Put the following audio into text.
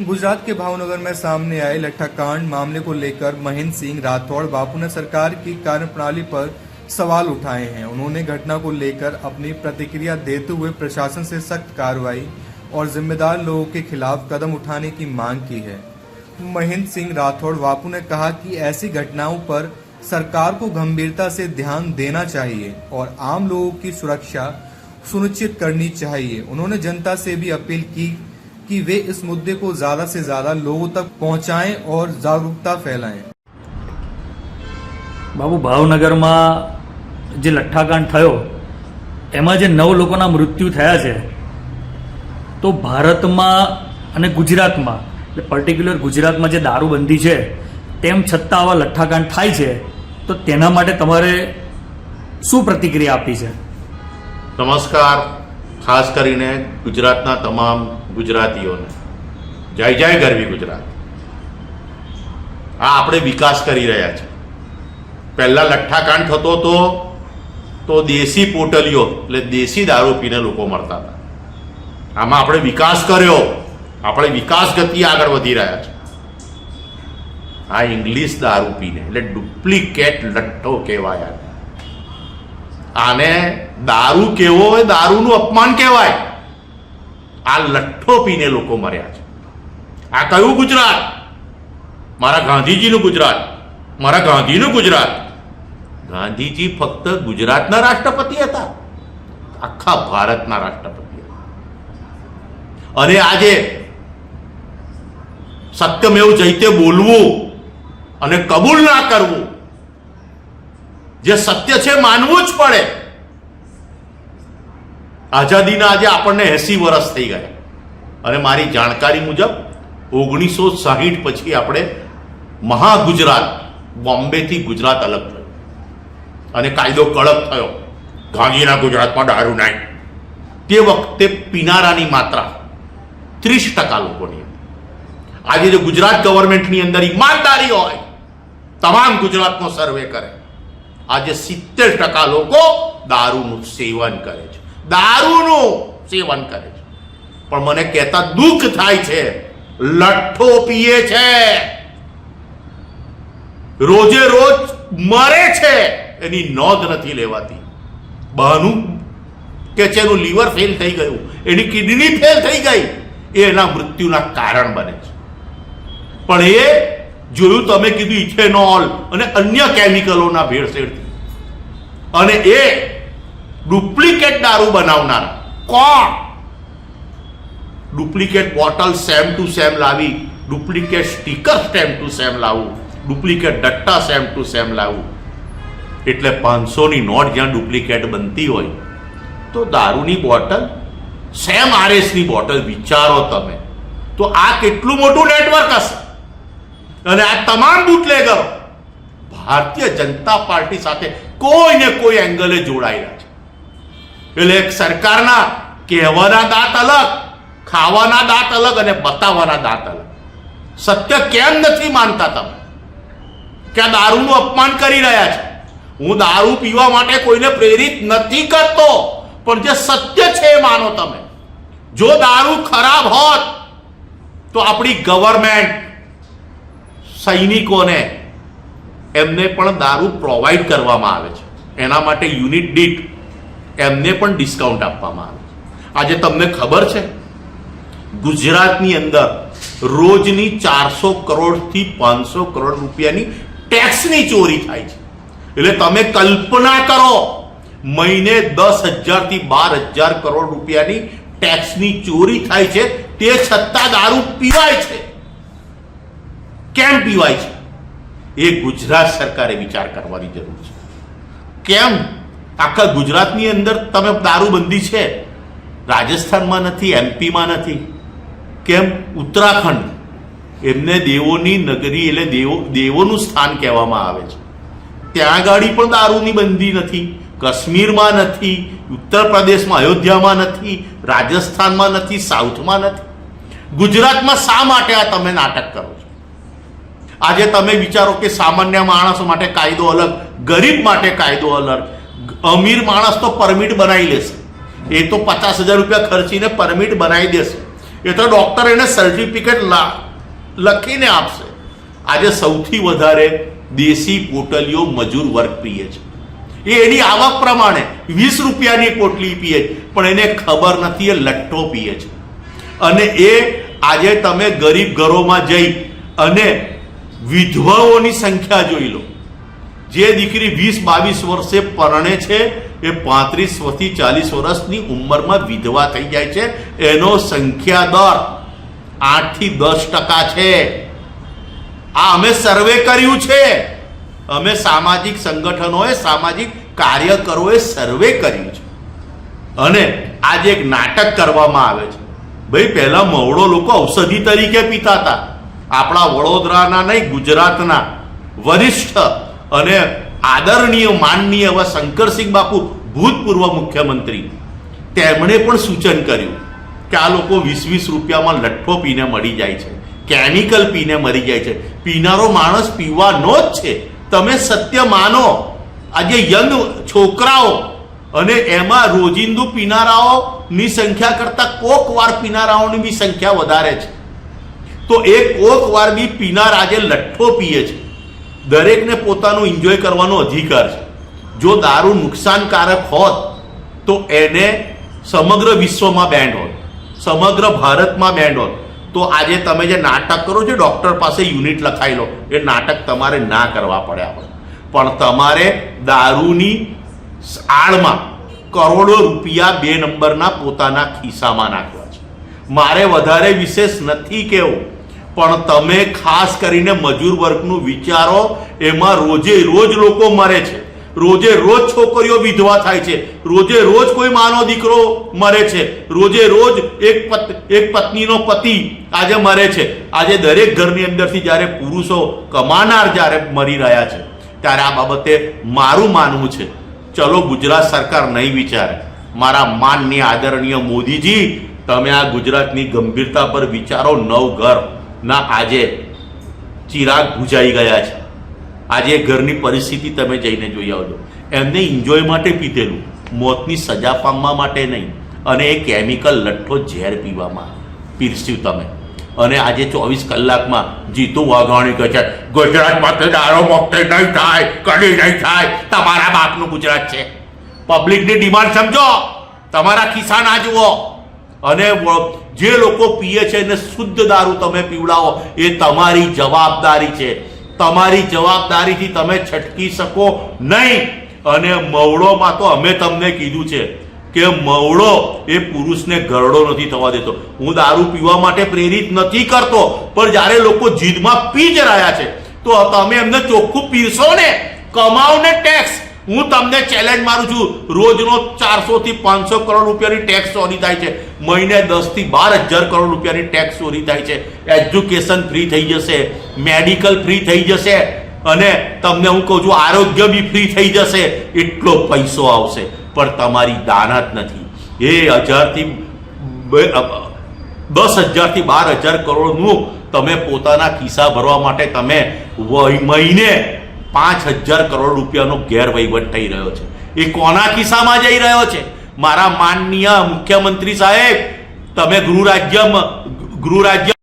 गुजरात के भावनगर में सामने आए लट्ठा कांड मामले को लेकर महेंद्र सिंह राठौड़ बापू ने सरकार की कार्यप्रणाली पर सवाल उठाए हैं। उन्होंने घटना को लेकर अपनी प्रतिक्रिया देते हुए प्रशासन से सख्त कार्रवाई और जिम्मेदार लोगों के खिलाफ कदम उठाने की मांग की है। महेंद्र सिंह राठौड़ बापू ने कहा कि ऐसी घटनाओं पर सरकार को गंभीरता से ध्यान देना चाहिए और आम लोगों की सुरक्षा सुनिश्चित करनी चाहिए। उन्होंने जनता से भी अपील की कि वे इस मुद्दे को ज्यादा से ज्यादा लोगों तक पहुंचाएं और जागरूकता फैलाएं। बाबू भावनगરમાં જે લઠ્ઠાકાંડ થયો એમાં જે 9 લોકોના મૃત્યુ થયા છે તો ભારતમાં અને ગુજરાતમાં એટલે પર્ટિક્યુલર ગુજરાતમાં જે દારૂબંધી છે તેમ છતાં આવા લઠ્ઠાકાંડ થાય છે તો તેના માટે તમારે શું પ્રતિક્રિયા આપી છે? નમસ્કાર, ખાસ કરીને ગુજરાતના તમામ ગુજરાતીઓને જય જય ગરવી ગુજરાત। આ આપણે વિકાસ કરી રહ્યા છે। પહેલા લઠ્ઠાકાંડ થતો હતો તો દેશી પોટલીઓ એટલે દેશી દારૂ પીને લોકો મરતા હતા। આમાં આપણે વિકાસ કર્યો, આપણે વિકાસ ગતિ આગળ વધી રહ્યા છે। આ ઇંગ્લિશ દારૂ પીને એટલે ડુપ્લિકેટ લઠ્ઠો કહેવાય। આને દારૂ કેવો હોય, દારૂનું અપમાન કહેવાય। આ લઠ્ઠો પીને લોકો મર્યા છે। આ કયું ગુજરાત? મારા ગાંધીજીનું ગુજરાત, મારા ગાંધીનું ગુજરાત। ગાંધીજી ફક્ત ગુજરાતના રાષ્ટ્રપતિ હતા, આખા ભારતના રાષ્ટ્રપતિ હતા। અને આજે સત્યમેવ જયતે બોલવું અને કબૂલ ના કરવું, જે સત્ય છે માનવું જ પડે। આઝાદીના આજે આપણને 80 વર્ષ થઈ ગયા અને મારી જાણકારી મુજબ 1960 પછી આપણે મહાગુજરાત બોમ્બેથી ગુજરાત અલગ થયું અને કાયદો કડક થયો। ગાંધીના ગુજરાતમાં દારૂ નહીં। તે વખતે પીનારાની માત્રા 30% લોકોની હતી। આજે જો ગુજરાત ગવર્મેન્ટની અંદર ઈમાનદારી હોય, તમામ ગુજરાતનો સર્વે કરે, આજે 70% લોકો દારૂનું સેવન કરે છે, દારૂનું સેવન કરે છે। પણ મને કહેતા દુઃખ થાય છે, લઠ્ઠો પીએ છે, રોજે રોજ મરે છે, એની નોંધ નથી લેવાતી। બહાનું કે છે એનું લીવર ફેલ થઈ ગયું, એની કિડની ફેલ થઈ ગઈ, એ એના મૃત્યુના કારણ બને છે। પણ એ જોયું તમે કીધું ઇથેનોલ અને અન્ય કેમિકલોના ભેળસેળથી, અને એ ડુપ્લિકેટ દારૂ બનાવનાર કોણ? Duplicate bottle same to same લાવી, duplicate sticker same to same લાવવું, ડુપ્લિકેટ ડટ્ટા સેમ ટુ સેમ લાવવું। એટલે 500ની નોટ જ્યાં ડુપ્લિકેટ બનતી હોય તો દારૂની બોટલ સેમ આરએસની બોટલ, વિચારો તમે તો આ કેટલું મોટું નેટવર્ક હશે। અને આ તમામ બુટલેગરો ભારતીય જનતા પાર્ટી સાથે કોઈ ને કોઈ એંગલે જોડાયેલા છે। એટલે સરકારના કહેવાના દાંત અલગ, ખાવાના દાંત અલગ અને બતાવવાના દાંત અલગ। સત્ય કેમ નથી માનતા તમે કે આ દારૂનું અપમાન કરી રહ્યા છે? હું દારૂ પીવા માટે કોઈને પ્રેરિત નથી કરતો, પણ જે સત્ય છે એ માનો તમે। જો દારૂ ખરાબ હોત તો આપણી ગવર્મેન્ટ સૈનિકોને એમને પણ દારૂ પ્રોવાઈડ કરવામાં આવે છે, એના માટે યુનિટ દીઠ એમને પણ ડિસ્કાઉન્ટ આપવામાં આવે છે। આજે તમને ખબર છે ગુજરાતની અંદર રોજની 400 કરોડથી 500 કરોડ રૂપિયાની ટેક્સની ચોરી થાય છે। એટલે તમે કલ્પના કરો, મહિને 10,000 થી 12,000 કરોડ રૂપિયાની ટેક્સની ચોરી થાય છે, તે છતાં દારૂ પીવાય છે। કેમ પીવાય છે એ ગુજરાત સરકારે વિચાર કરવાની જરૂર છે। કેમ આખા ગુજરાતની અંદર તમે દારૂબંધી છે, રાજસ્થાનમાં નથી, એમપીમાં નથી? કેમ? ઉત્તરાખંડ, એમને દેવોની નગરી એટલે દેવોનું સ્થાન કહેવામાં આવે છે, ત્યાં ગાડી પણ દારૂની બંધી નથી। કાશ્મીરમાં નથી, ઉત્તર પ્રદેશમાં અયોધ્યામાં નથી, રાજસ્થાનમાં નથી, સાઉથમાં નથી। ગુજરાતમાં શા માટે આ તમે નાટક કરો છો? આજે તમે વિચારો કે સામાન્ય માણસો માટે કાયદો અલગ, ગરીબ માટે કાયદો અલગ। અમીર માણસ તો પરમિટ બનાવી લેશે, એ તો 50,000 રૂપિયા ખર્ચીને પરમિટ બનાવી દેશે। એ તો ડોક્ટર એને સર્ટિફિકેટ લખીને આપશે. આજે સૌથી વધારે દેશી પોટલીઓ મજૂર વર્ગ પીએ છે. એ એની આવક પ્રમાણે 20 રૂપિયાની પોટલી પીએ છે, પણ એને ખબર નથી એ લઠ્ઠો પીએ છે. અને એ આજે તમે ગરીબ ઘરોમાં જઈ અને વિધવાઓની સંખ્યા જોઈ લો. જે દીકરી 20-22 વર્ષે પરણે છે એ 35 થી 40 વર્ષની ઉંમરમાં વિધવા થઈ જાય છે. એનો સંખ્યા દર 8 થી 10% છે. આ અમે સર્વે કર્યું છે. અમે સામાજિક સંગઠનોએ, સામાજિક કાર્યકરોએ સર્વે કર્યું છે. અને આજે એક નાટક કરવામાં આવે છે. ભાઈ, પહેલા મવડો લોકો ઔષધિ તરીકે પીતા હતા. આપણા વડોદરાના નહીં, ગુજરાતના વરિષ્ઠ અને આદરણીય માનનીય એવા શંકરસિંહ બાપુ, ભૂતપૂર્વ મુખ્યમંત્રી, તેમણે પણ સૂચન કર્યું કે આ લોકો 20-20 રૂપિયામાં લઠ્ઠો પીને મરી જાય છે, કેમિકલ પીને મરી જાય છે. પીનારો માણસ પીવાનો જ છે. તમે સત્ય માનો. આજે યંગ છોકરાઓ અને એમાં રોજિંદુ પીનારાઓની સંખ્યા કરતાં કોક વાર પીનારાઓની બી સંખ્યા વધારે છે. તો એ કોક વાર બી પીનાર આજે લઠ્ઠો પીએ છે. દરેકને પોતાનો એન્જોય કરવાનો અધિકાર છે. જો દારૂ નુકસાનકારક હોત તો એને સમગ્ર વિશ્વમાં બેન્ડ હોત, સમગ્ર ભારતમાં બેન્ડ હોત. તો આજે તમે જે નાટક કરો છો, ડોક્ટર પાસે યુનિટ લખાઈ લો, એ નાટક તમારે ના કરવા પડે. પણ તમારે દારૂની આડમાં કરોડો રૂપિયા 2 નંબરના પોતાના ખિસ્સામાં નાખવા છે. મારે વધારે વિશેષ નથી કહેવું, પણ તમે ખાસ કરીને મજૂર વર્ગનું વિચારો. એમાં રોજે રોજ લોકો મરે છે, રોજે રોજ છોકરીઓ વિધવા થાય છે, રોજે રોજ કોઈ માનો દીકરો મરે છે, રોજે રોજ એક પત્નીનો પતિ આજે મરે છે. આજે દરેક ઘરની અંદરથી જ્યારે પુરુષો કમાનાર જ્યારે મરી રહ્યા છે, ત્યારે આ બાબતે મારું માનવું છે, ચલો ગુજરાત સરકાર નહીં વિચારે. મારા માનનીય આદરણીય મોદીજી, તમે આ ગુજરાતની ગંભીરતા પર વિચારો. 9 ઘરના આજે ચિરાગ બુઝાઈ ગયા છે. આજે ઘરની પરિસ્થિતિ તમે જઈને જોઈ આવજો. એમને એન્જોય માટે પીધેલું, મોતની સજા પામવા માટે નહીં. અને એ કેમિકલ લઠ્ઠો ઝેર પીવામાં પીરસ્યું તમે. અને આજે 24 કલાકમાં જીતુ વાઘાણી કહે છે ગુજરાતમાં તો દારૂ મુક્ત નહીં થાય, કદી નહીં થાય. તમારા બાપનું ગુજરાત છે. પબ્લિકની ડિમાન્ડ સમજો, તમારા ખિસ્સા ના જુઓ. અને જે લોકો પીએ છે એને શુદ્ધ દારૂ તમે પીવડાવો, એ તમારી જવાબદારી છે. તમારી જવાબદારીથી તમે છટકી શકો નહીં. અને મવડોમાં તો અમે તમને કીધું છે કે મવડો એ પુરુષને ગરડો નથી થવા દેતો. હું દારૂ પીવા માટે પ્રેરિત નથી કરતો, પણ જ્યારે લોકો જીદમાં પી જ રહ્યા છે તો તમે એમને ચોખ્ખું પીરશો ને. કમાઓ ને ટેક્સ. હું તમને ચેલેન્જ મારું છું. રોજનો 400 થી 500 કરોડ રૂપિયાની ટેક્સ ચોરી થાય છે. મહિને 10 થી 12 હજાર કરોડ રૂપિયાની ટેક્સ ચોરી થાય છે. એજ્યુકેશન ફ્રી થઈ જશે, મેડિકલ ફ્રી થઈ જશે, અને તમને હું કહું છું આરોગ્ય બી ફ્રી થઈ જશે. એટલો પૈસો આવશે, પણ તમારી દાનત નથી. એ 10,000 થી 12,000 કરોડનું તમે પોતાના ખિસ્સા ભરવા માટે તમે મહિને 5,000 કરોડ રૂપિયાનો ગેરવહીવટ થઈ રહ્યો છે. એ કોના ખિસ્સામાં જઈ રહ્યો છે? મારા માનનીય મુખ્યમંત્રી સાહેબ, તમે ગૃહ રાજ્ય